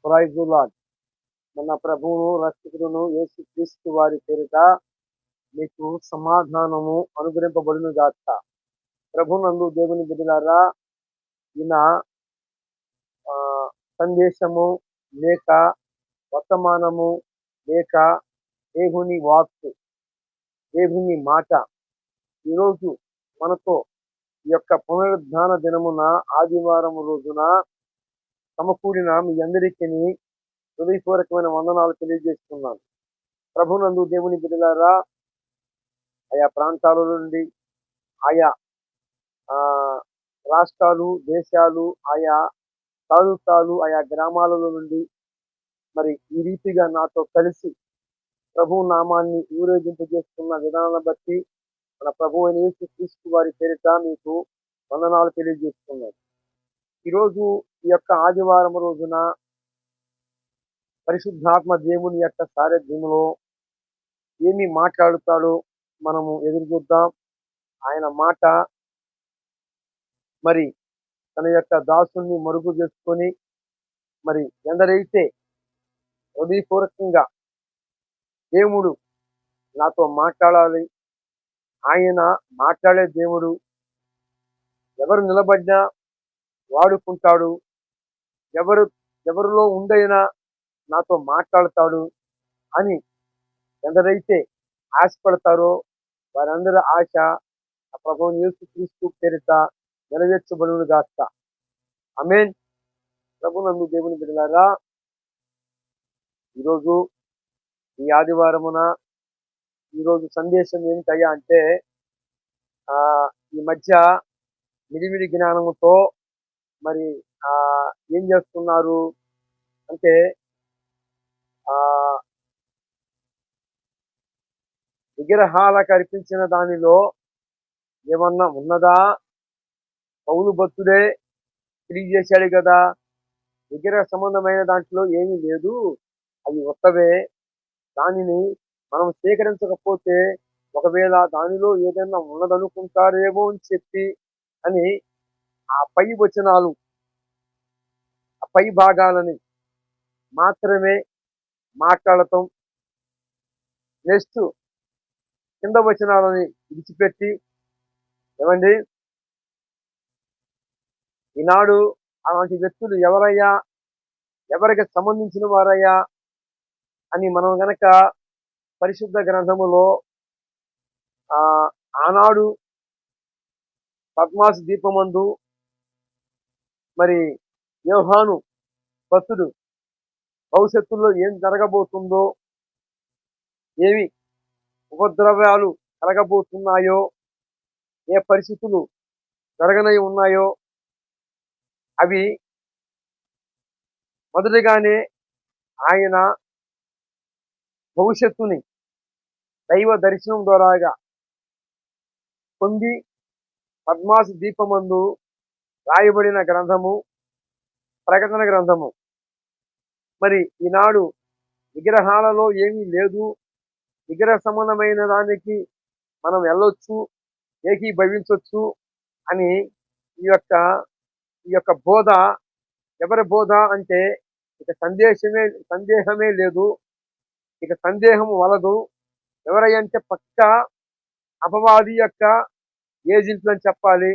Praise the lord. మన ప్రభువును రక్షకుడును యేసుక్రీస్తు వారి పేరిట మీకు సమాధానము అనుగ్రహింపబడును గాక. ప్రభునందు దేవుని బిడ్డలారా, ఈయన ఆ, సందేశము లేక వర్తమానము లేక దేవుని వాక్కు, దేవుని మాట ఈరోజు మనతో ఈ యొక్క పునరుద్ధాన దినమున ఆదివారం రోజున సమకూడిన మీ అందరికీ హృదయపూర్వకమైన వందనాలు తెలియజేస్తున్నాను. ప్రభునందు దేవుని బిడ్డలారా, ఆయా ప్రాంతాల నుండి, ఆయా ఆ, రాష్ట్రాలు, దేశాలు, ఆయా తాలూకాలు, ఆయా గ్రామాలలో నుండి మరి ఈ రీతిగా నాతో కలిసి ప్రభు నామాన్ని ఊరేగింపజేస్తున్న విధానాన్ని బట్టి మన ప్రభు అయిన యేసుక్రీస్తు వారి పేరిట మీకు వందనాలు తెలియజేస్తున్నాను. ఈరోజు ఈ యొక్క ఆదివారం రోజున పరిశుద్ధాత్మ దేవుని యొక్క సారథ్యంలో ఏమి మాట్లాడుతాడో మనము ఎదురు చూద్దాం. ఆయన మాట మరి తన యొక్క దాసుని మరుగు చేసుకొని మరి ఎందరైతే హృదయపూర్వకంగా దేవుడు నాతో మాట్లాడాలి, ఆయన మాట్లాడే దేవుడు, ఎవరు నిలబడినా వాడుకుంటాడు, ఎవరిలో ఉండైనా నాతో మాట్లాడతాడు అని ఎందరైతే ఆశపడతారో వారందరి ఆశ ఆ ప్రభువు యేసుక్రీస్తు పేరిట నెరవేర్చబడును గాక. ఆమేన్. ప్రభునందు దేవుని బిడ్డలారా, ఈరోజు ఈ ఆదివారమున ఈరోజు సందేశం ఏమిటయ్యా అంటే, ఈ మధ్య మిడిమిడి జ్ఞానముతో మరి ఏం చేస్తున్నారు అంటే, విగ్రహాలకు అర్పించిన దానిలో ఏమన్నా ఉన్నదా? పౌలు భక్తుడే తెలియజేశాడు కదా, విగ్రహ సంబంధమైన దాంట్లో ఏమీ లేదు, అవి ఉత్తవే, దానిని మనం స్వీకరించకపోతే ఒకవేళ దానిలో ఏదైనా ఉన్నదనుకుంటారేమో అని చెప్పి అని ఆ పై వచనాలు, ఆ పై భాగాలని మాత్రమే మాట్లాడటం, నెక్స్ట్ కింద వచనాలని విడిచిపెట్టి, ఏమండి ఈనాడు అలాంటి వ్యక్తులు ఎవరయ్యా, ఎవరికి సంబంధించిన వారయ్యా అని మనం గనక పరిశుద్ధ గ్రంథములో ఆనాడు పద్మాసు దీపమందు మరి యోహాను భక్తుడు భవిష్యత్తులో ఏం జరగబోతుందో, ఏమి ఉపద్రవాలు కలగబోతున్నాయో, ఏ పరిస్థితులు జరగనై ఉన్నాయో అవి మొదటిగానే ఆయన భవిష్యత్తుని దైవ దర్శనం ద్వారాగా పొంది పద్మాసు దీపమందు రాయబడిన గ్రంథము ప్రకటన గ్రంథము. మరి ఈనాడు విగ్రహాలలో ఏమీ లేదు, విగ్రహ సంబంధమైన దానికి మనం వెళ్ళొచ్చు, ఏకీభవించవచ్చు అని ఈ యొక్క బోధ ఎవరి బోధ అంటే ఇక సందేహమే లేదు, ఇక సందేహం వలదు. ఎవరంటే పక్క అపవాది యొక్క ఏజెంట్లు అని చెప్పాలి,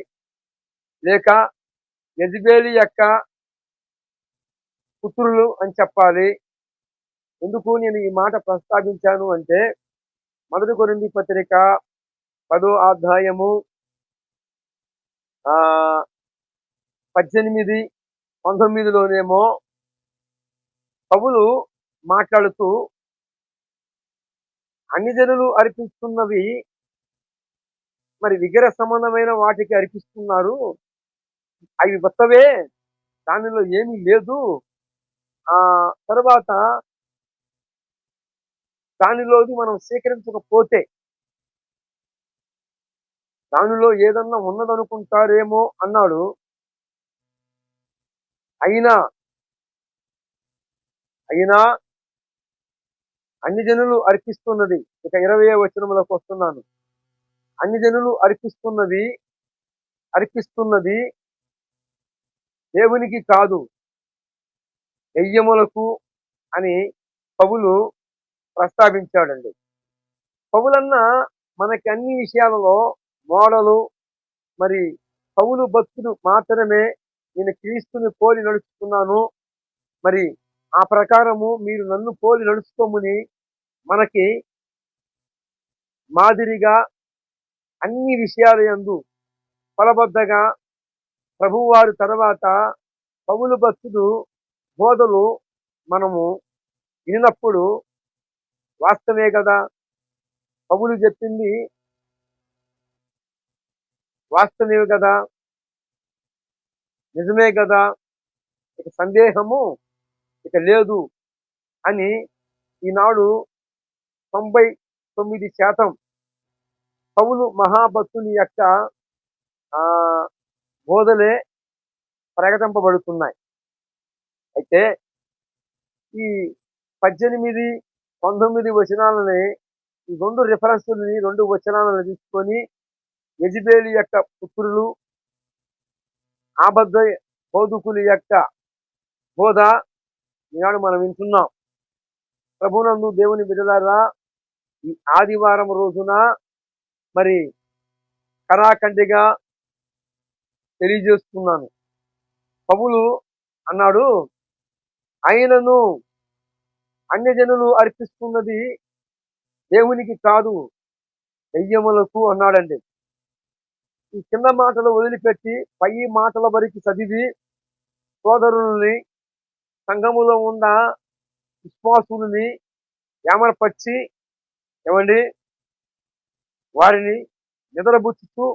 లేక యెజబెలు యొక్క పుత్రులు అని చెప్పాలి. ఎందుకు నేను ఈ మాట ప్రస్తావించాను అంటే, 1 కొరింథీ పత్రిక 10వ అధ్యాయము 18, 19లోనేమో పౌలు మాట్లాడుతూ అన్ని జనులు అర్పిస్తున్నవి మరి విగ్రహ సంబంధమైన వాటికి అర్పిస్తున్నారు, అవి కొత్తవే, దానిలో ఏమీ లేదు. తర్వాత దానిలోది మనం స్వీకరించకపోతే దానిలో ఏదన్నా ఉన్నదనుకుంటారేమో అన్నాడు. అయినా అన్ని జనులు అర్పిస్తున్నది, ఇక 20వ వచనంలోకి వస్తున్నాను. అన్ని జనులు అర్పిస్తున్నది దేవునికి కాదు, దెయ్యములకు అని పౌలు ప్రస్తావించాడండి. పౌలన్న మనకి అన్ని విషయాలలో మోడలు. మరి పౌలు భక్తుడు మాత్రమే నేను క్రీస్తుని పోలి నడుచుకున్నాను, మరి ఆ ప్రకారము మీరు నన్ను పోలి నడుచుకోమని మనకి మాదిరిగా అన్ని విషయాల యందు ఫలబద్ధగా ప్రభువారు తర్వాత పౌలు భక్తుడు బోధలు మనము విన్నప్పుడు వాస్తవే కదా, పౌలు చెప్పింది వాస్తవమే కదా, నిజమే కదా, ఇక సందేహము ఇక లేదు అని ఈనాడు 99% పౌలు మహాభక్తుని యొక్క బోధలే ప్రకటింపబడుతున్నాయి. అయితే ఈ 18, 19 వచనాలని, ఈ 2 రిఫరెన్సులని, 2 వచనాలను తీసుకొని యెజబెలు యొక్క పుత్రులు, అబద్ధ బోధకుల యొక్క బోధ ఈనాడు మనం వింటున్నాం. ప్రభునందు దేవుని బిడ్డలారా, ఈ ఆదివారం రోజున మరి కరాఖండిగా తెలియజేస్తున్నాను. పౌలు అన్నాడు, ఆయనను అన్యజనులు అర్పిస్తున్నది దేవునికి కాదు దెయ్యములకు అన్నాడండి. ఈ కింద మాటలు వదిలిపెట్టి పై మాటల వరకు చదివి సోదరుల్ని, సంఘములో ఉన్న విశ్వాసుల్ని ఏమరపరిచి ఏమండి వారిని నిద్రబుచ్చుతూ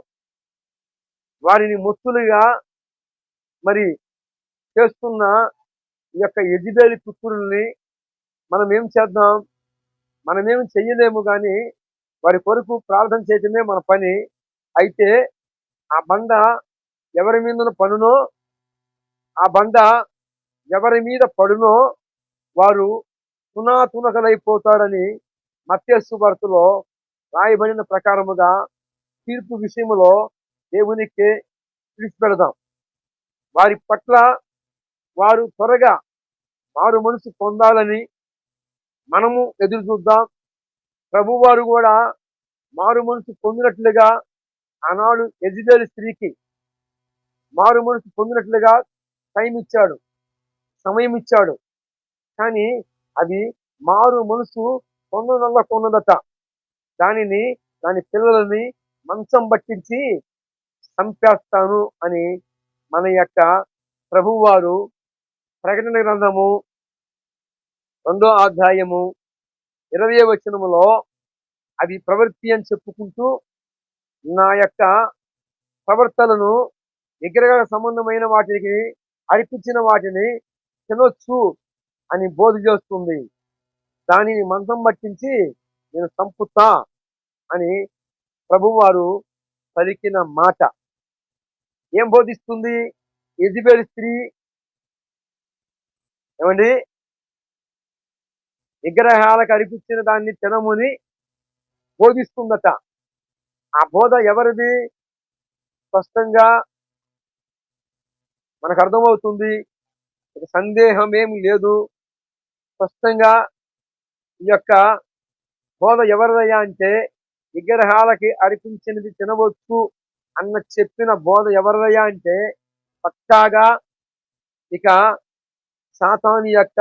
వారిని మొత్తులుగా మరి చేస్తున్న ఈ యొక్క యెజబెలు పుత్రుల్ని మనం ఏం చేద్దాం? మనమేమి చెయ్యలేము, కానీ వారి కొరకు ప్రార్థన చేయటమే మన పని. అయితే ఆ బండ ఎవరి మీద పడునో, ఆ బండ ఎవరి మీద పడునో వారు తునాతునకలైపోతారని మత్తయి సువార్తలో రాయబడిన ప్రకారముగా తీర్పు విషయంలో దేవునికి విడిచిపెడదాం. వారి పట్ల వారు త్వరగా మారు మనసు పొందాలని మనము ఎదురు చూద్దాం. ప్రభువారు కూడా మారు మనసు పొందినట్లుగా ఆనాడు యెజబెలు స్త్రీకి మారు మనసు పొందినట్లుగా టైం ఇచ్చాడు, సమయం ఇచ్చాడు. కానీ అది మారు మనసు పొందనల్లకున్నదట. దాని పిల్లలని మంచం పట్టించి చంపేస్తాను అని మన యొక్క ప్రభువారు ప్రకటన గ్రంథము 2వ అధ్యాయము 20వ వచనములో అది ప్రవృత్తి అని చెప్పుకుంటూ నా యొక్క ప్రవర్తనను విగ్రహ సంబంధమైన వాటికి అర్పించిన వాటిని తినొచ్చు అని బోధ చేస్తుంది. దానిని మంచం పట్టించి నేను చంపుతా అని ప్రభువారు పలికిన మాట ఏం బోధిస్తుంది? యెజబెలు స్త్రీ ఏమండి విగ్రహాలకు అర్పించిన దాన్ని తినమని బోధిస్తుందట. ఆ బోధ ఎవరిది? స్పష్టంగా మనకు అర్థమవుతుంది, సందేహం ఏమి లేదు. స్పష్టంగా ఈ యొక్క బోధ ఎవరిదయ్యా అంటే విగ్రహాలకి అర్పించినది తినవచ్చు అన్న చెప్పిన బోధ ఎవరిదయ్యా అంటే పక్కాగా ఇక సాతాను యొక్క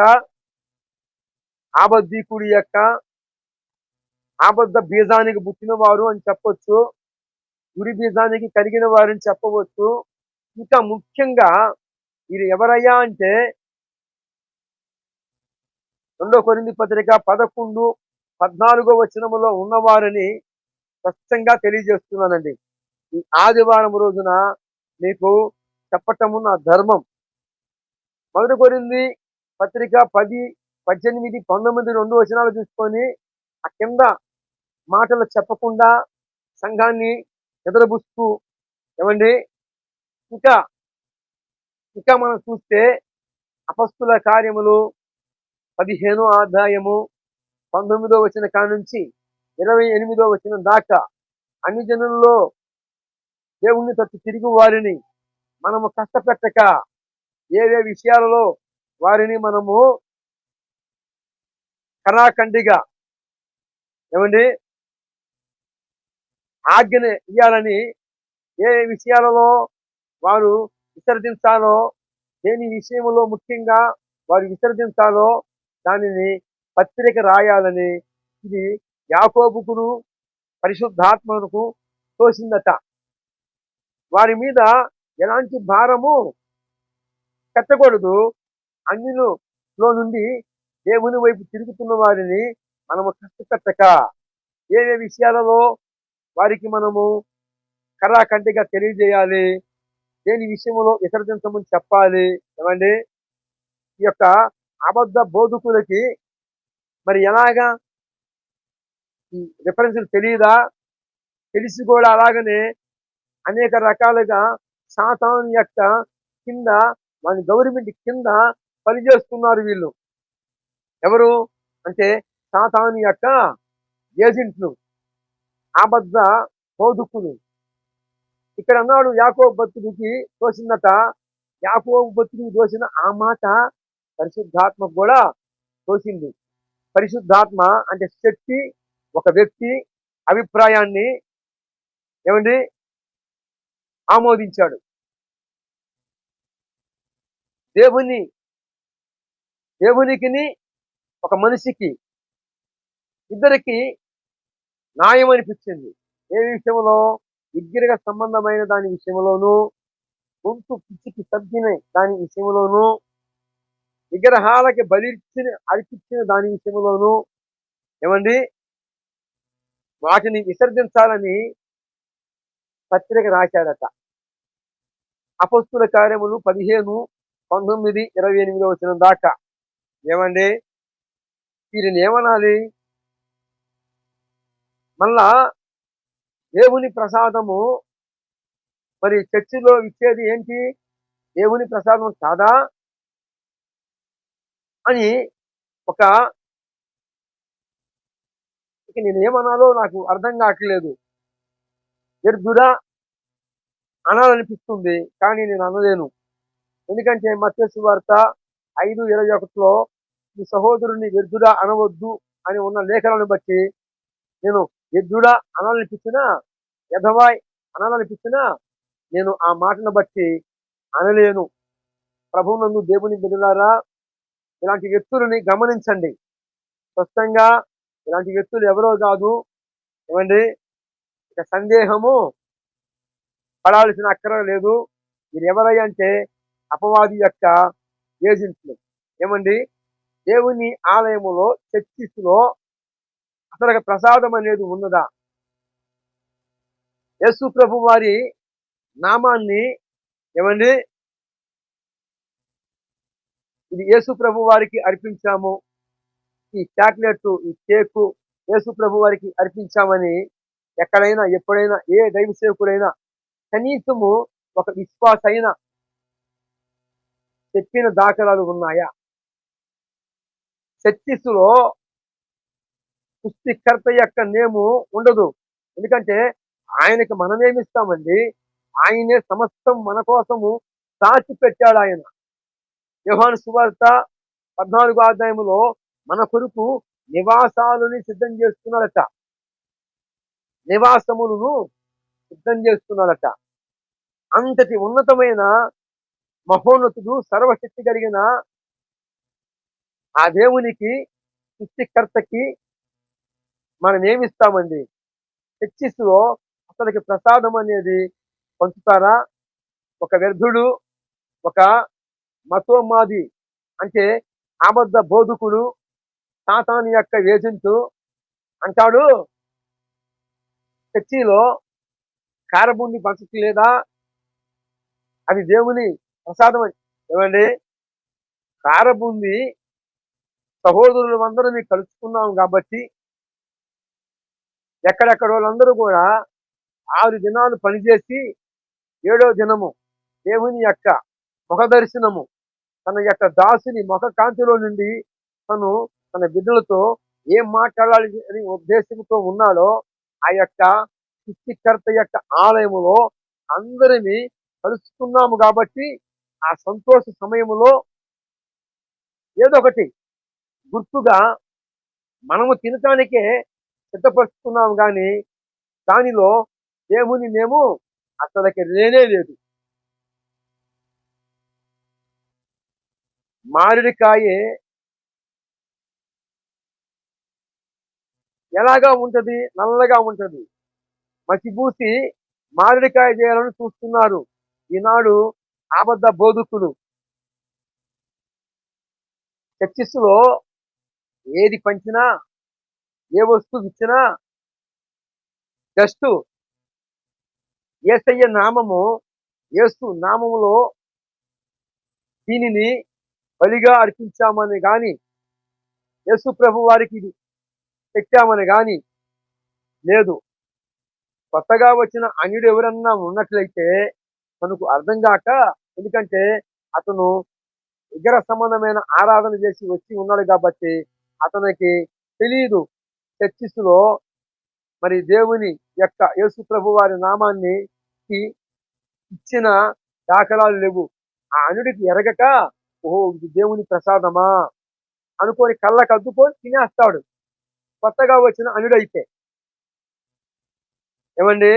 ఆబద్ధీకుడి యొక్క ఆబద్ధ బీజానికి పుట్టిన వారు అని చెప్పొచ్చు, గురి బీజానికి కలిగిన వారని చెప్పవచ్చు. ఇంకా ముఖ్యంగా వీరు ఎవరయ్యా అంటే 2 కొరింథీ పత్రిక 11, 14 వచనములో ఉన్నవారని స్పష్టంగా తెలియజేస్తున్నానండి. ఈ ఆదివారం రోజున మీకు చెప్పటము నా ధర్మం. 1 కొరింథీ పత్రిక 10, 18, 19 2 వచనాలు చూసుకొని ఆ కింద మాటలు చెప్పకుండా సంఘాన్ని నిద్రపుస్తూ ఏమండి ఇంకా మనం చూస్తే అపొస్తలుల కార్యములు 15వ అధ్యాయము 19వ వచనం కానుంచి 28వ వచనం దాకా అన్ని జనుల్లో దేవుణ్ణి తట్టు తిరిగి వారిని మనము కష్టపెట్టక ఏ విషయాలలో వారిని మనము కరాఖండిగా ఏమండి ఆజ్ఞని ఇయ్యాలని, ఏ విషయాలలో వారు విసర్జించాలో, దేని విషయంలో ముఖ్యంగా వారు విసర్జించాలో దానిని పత్రిక రాయాలని ఇది యాకోబుకును పరిశుద్ధాత్మకు తోసిందట. వారి మీద ఎలాంటి భారము పెట్టకూడదు. అన్యులలో నుండి దేవుని వైపు తిరుగుతున్న వారిని మనము కష్టపెట్టక, ఏ విషయాలలో వారికి మనము కరాఖండిగా తెలియజేయాలి, దేని విషయంలో విసర్జించమని చెప్పాలి. ఏమండి ఈ యొక్క అబద్ధ బోధకులకి మరి ఎలాగా ఈ రిఫరెన్స్లు తెలియదా? తెలిసి కూడా అలాగనే అనేక రకాలుగా సాతాను యొక్క కింద, మన గవర్నమెంట్ కింద పనిచేస్తున్నారు వీళ్ళు. ఎవరు అంటే సాతాను యొక్క ఏజెంట్లు, అబద్ధ బోధకులు. ఇక్కడ అన్నాడు యాకోబు భక్తుడికి తోసిందట. యాకోబు భక్తుడికి తోసిన ఆ మాట పరిశుద్ధాత్మకు కూడా తోసింది. పరిశుద్ధాత్మ అంటే శక్తి ఒక వ్యక్తి అభిప్రాయాన్ని ఏమండి ఆమోదించాడు. దేవునికి ఒక మనిషికి ఇద్దరికి న్యాయం అనిపించింది. ఏ విషయంలో? విగ్రహ సంబంధమైన దాని విషయంలోనూ, గొంతు పిచ్చికి సర్దిన దాని విషయంలోనూ, విగ్రహాలకి అర్పించిన దాని విషయంలోనూ ఏమండి వాటిని విసర్జించాలని పత్రిక రాశాడట. అపొస్తలుల కార్యములు 15, 19, 28 వచ్చిన దాకా. ఏమండి వీరిని ఏమనాలి? మళ్ళా దేవుని ప్రసాదము మరి చర్చిలో ఇచ్చేది ఏంటి? దేవుని ప్రసాదం కాదా అని ఇక నేను ఏమనాలో నాకు అర్థం కావట్లేదు. వ్యర్థుడా అనాలనిపిస్తుంది, కానీ నేను అనలేను. ఎందుకంటే మత్తయి సువార్త 5:21లో మీ సహోదరుని వ్యర్థుడా అనవద్దు అని ఉన్న లేఖలను బట్టి నేను వ్యర్థుడా అనాలనిపించినా, యెధవాయ్ అనాలనిపించినా నేను ఆ మాటను బట్టి అనలేను. ప్రభువునందు దేవుని బిడ్డలారా, ఇలాంటి వ్యక్తులని గమనించండి. స్పష్టంగా ఇలాంటి వ్యక్తులు ఎవరో కాదు. ఏమండి ఇక సందేహము పడాల్సిన అక్కర లేదు. మీరు ఎవరయ్యా అంటే అపవాది యొక్క ఏజెంట్లు. ఏమండి దేవుని ఆలయములో, చర్చిలో అసలు ప్రసాదం అనేది ఉన్నదా? యేసు ప్రభు వారి నామాన్ని ఏమండి ఇది యేసు ప్రభు వారికి అర్పించాము, ఈ చాక్లెట్, ఈ కేకు యేసు ప్రభు వారికి అర్పించామని ఎక్కడైనా ఎప్పుడైనా ఏ దైవ సేవకుడైనా కనీసము ఒక విశ్వాసైన చెప్పిన దాఖలాలు ఉన్నాయా? చర్చిలో సృష్టికర్త యొక్క నేము ఉండదు. ఎందుకంటే ఆయనకి మనమేమిస్తామండి? ఆయనే సమస్తం మన కోసము సాచి పెట్టాడు. ఆయన యోహాను సువార్త 14వ అధ్యాయములో మన కొరకు నివాసాలని సిద్ధం చేస్తున్నాడట. నివాసములను సిద్ధం చేస్తున్నాడట. అంతటి ఉన్నతమైన మహోన్నతుడు, సర్వశక్తి కలిగిన ఆ దేవునికి, సృష్టికర్తకి మనం ఏమిస్తామండి? చర్చిలో అసలుకి ప్రసాదం అనేది పంచుతారా? ఒక వ్యర్థుడు, ఒక మతోన్మాది అంటే అబద్ధ బోధకుడు, సాతాను యొక్క ఏజెంటు అంటాడు చర్చిలో కారబుండి పంచట్లేదా? అది దేవుని ప్రసాదం అని. ఏమండి కారబుంది సహోదరులు అందరూ కలుసుకున్నాం కాబట్టి ఎక్కడెక్కడ వాళ్ళందరూ కూడా 6 దినాలు పనిచేసి 7వ దినము దేవుని యొక్క ముఖ దర్శనము, తన యొక్క దాసుని ముఖ కాంతిలో నుండి తన బిడ్డలతో ఏం మాట్లాడాలి అని ఉద్దేశంతో ఉన్నాడో ఆ యొక్క సృష్టికర్త యొక్క ఆలయములో అందరినీ కలుసుకున్నాము కాబట్టి ఆ సంతోష సమయములో ఏదో ఒకటి గుర్తుగా మనము తినటానికే సిద్ధపరుచుకున్నాం కానీ దానిలో దేవుని మేము అసలుకి లేనే లేదు. మామిడికాయ ఎలాగా ఉంటది? నల్లగా ఉంటది. మసిబూసి మామిడికాయ చేయాలని చూస్తున్నారు ఈనాడు అబద్ధ బోధకులు. చర్చిస్లో ఏది పంచినా, ఏ వస్తువు ఇచ్చినా జస్ట్ యేసయ్య నామము, యేసు నామములో దీనిని బలిగా అర్పించామని గాని, యేసు ప్రభు వారికి ఇది పెట్టామని గాని లేదు. కొత్తగా వచ్చిన అన్యుడు ఎవరన్నా ఉన్నట్లయితే మనకు అర్థం కాక, ఎందుకంటే అతను విగ్రహ సంబంధమైన ఆరాధన చేసి వచ్చి ఉన్నాడు కాబట్టి అతనికి తెలియదు చర్చిస్లో మరి దేవుని యొక్క యేసు ప్రభు వారి నామాన్ని ఇచ్చిన దాఖలాలు లేవు. ఆ అనుడికి ఎరగక ఓహో ఇది దేవుని ప్రసాదమా అనుకొని కళ్ళకు అద్దుకొని తినేస్తాడు కొత్తగా వచ్చిన అనుడైతే. ఏమండి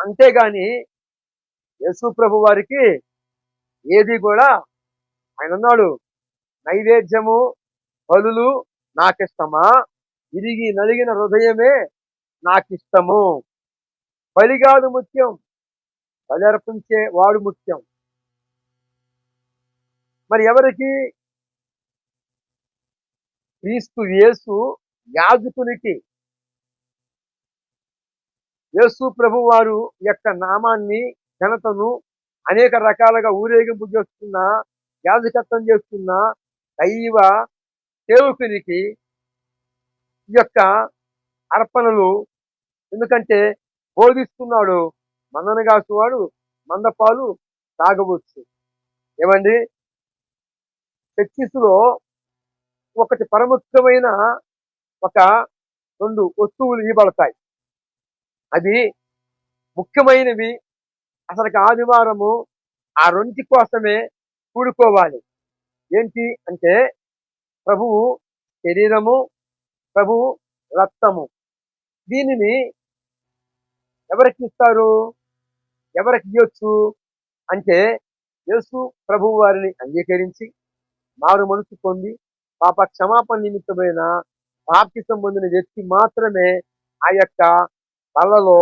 అంతేగాని యేసు ప్రభు వారికి ఏది కూడా ఆయన అన్నాడు, నైవేద్యము బలులు నాకిష్టమా, విరిగి నలిగిన హృదయమే నాకిష్టము. బలి కాదు ముఖ్యం, బలి అర్పించే వాడు ముఖ్యం. మరి ఎవరికి? క్రీస్తు యేసు యాజకునికి. యేసు ప్రభు వారు యొక్క నామాన్ని, ఘనతను అనేక రకాలుగా ఊరేగింపు చేస్తున్న, యాజకత్వం చేస్తున్న దైవ సేవకునికి ఈ యొక్క అర్పణలు, ఎందుకంటే బోధిస్తున్నాడు, మందను కాసువాడు మందపాలు తాగవచ్చు. ఏమండి చర్చిస్లో ఒకటి ప్రముఖమైన ఒక 2 వస్తువులు ఇవ్వబడతాయి. అది ముఖ్యమైనవి. అసలుకి ఆదివారము ఆ 2 కోసమే కూడుకోవాలి. ఏంటి అంటే ప్రభువు శరీరము, ప్రభువు రక్తము. దీనిని ఎవరికి ఇస్తారు? ఎవరికి ఇవ్వచ్చు అంటే యేసు ప్రభు వారిని అంగీకరించి మారు మనసు పొంది పాప క్షమాపణ నిమిత్తమైన బాప్తిసం పొందిన వ్యక్తి మాత్రమే ఆ యొక్క బల్లలో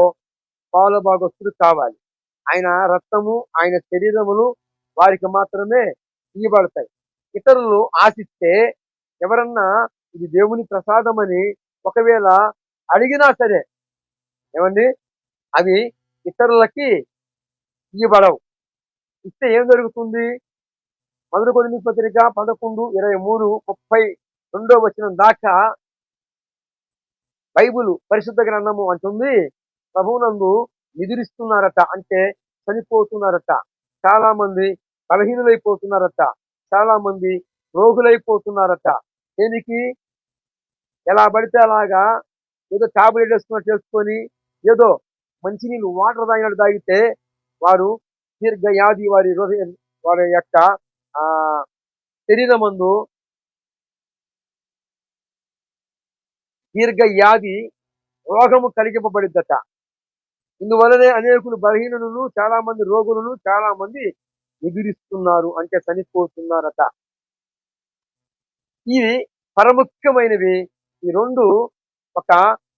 పాలుభాగస్తుడు కావాలి. ఆయన రక్తము, ఆయన శరీరములు వారికి మాత్రమే ఇవ్వబడతాయి. ఇతరులు ఆశిస్తే ఎవరన్నా ఇది దేవుని ప్రసాదమని ఒకవేళ అడిగినా సరే ఏమండి అవి ఇతరులకి ఇవ్వబడవు. ఇస్తే ఏం జరుగుతుంది? 1 కొరింథీ పత్రిక 11:23-32 దాకా బైబుల్ పరిశుద్ధ గ్రంథము అంటుంది, ప్రభువునందు నిద్రిస్తున్నారట, అంటే చనిపోతున్నారట. చాలా మంది బలహీనులైపోతున్నారట, చాలా మంది రోగులైపోతున్నారట. దేనికి? ఎలా పడితే అలాగా ఏదో టాబ్లెట్ వేసుకున్నట్టు చేసుకొని ఏదో మంచినీళ్ళు వాటర్ తాగినట్టు తాగితే వారు దీర్ఘవ్యాధి వారి యొక్క శరీరమందు దీర్ఘవ్యాధి రోగము కలిగింపబడిద్దట. ఇందువలనే అనేకులు బలహీనులను, చాలా మంది రోగులను, చాలా మంది ఎదిరిస్తున్నారు, అంటే చనిపోతున్నారట. ఇవి పరముఖ్యమైనవి. ఈ 2 ఒక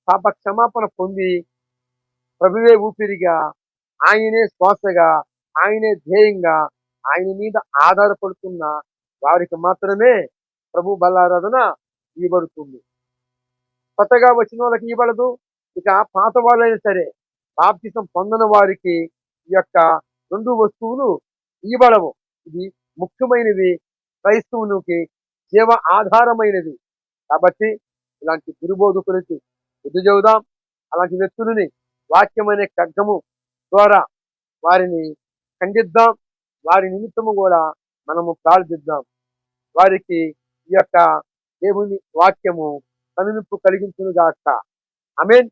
పాప క్షమాపణ పొంది ప్రభువే ఊపిరిగా, ఆయనే శ్వాసగా, ఆయనే ధ్యేయంగా, ఆయన మీద ఆధారపడుతున్న వారికి మాత్రమే ప్రభు బలారాధన ఇవ్వబడుతుంది. కొత్తగా వచ్చిన వాళ్ళకి ఇవ్వబడదు. ఇక పాత వాళ్ళైనా సరే బాప్తిసం పొందిన వారికి ఈ యొక్క 2 వస్తువులు ఇవ్వబడవు. ఇది ముఖ్యమైనవి, క్రైస్తవునికి జీవ ఆధారమైనది. కాబట్టి ఇలాంటి గురుబోధకులకి బుద్ధి చెబుదాం. అలాంటి వ్యక్తులని వాక్యం అనే ఖడ్గము ద్వారా వారిని ఖండిద్దాం. వారి నిమిత్తము కూడా మనము ప్రార్థిద్దాం. వారికి ఈ యొక్క దేవుని వాక్యము కనువిప్పు కలిగించునుగాక. ఆమేన్.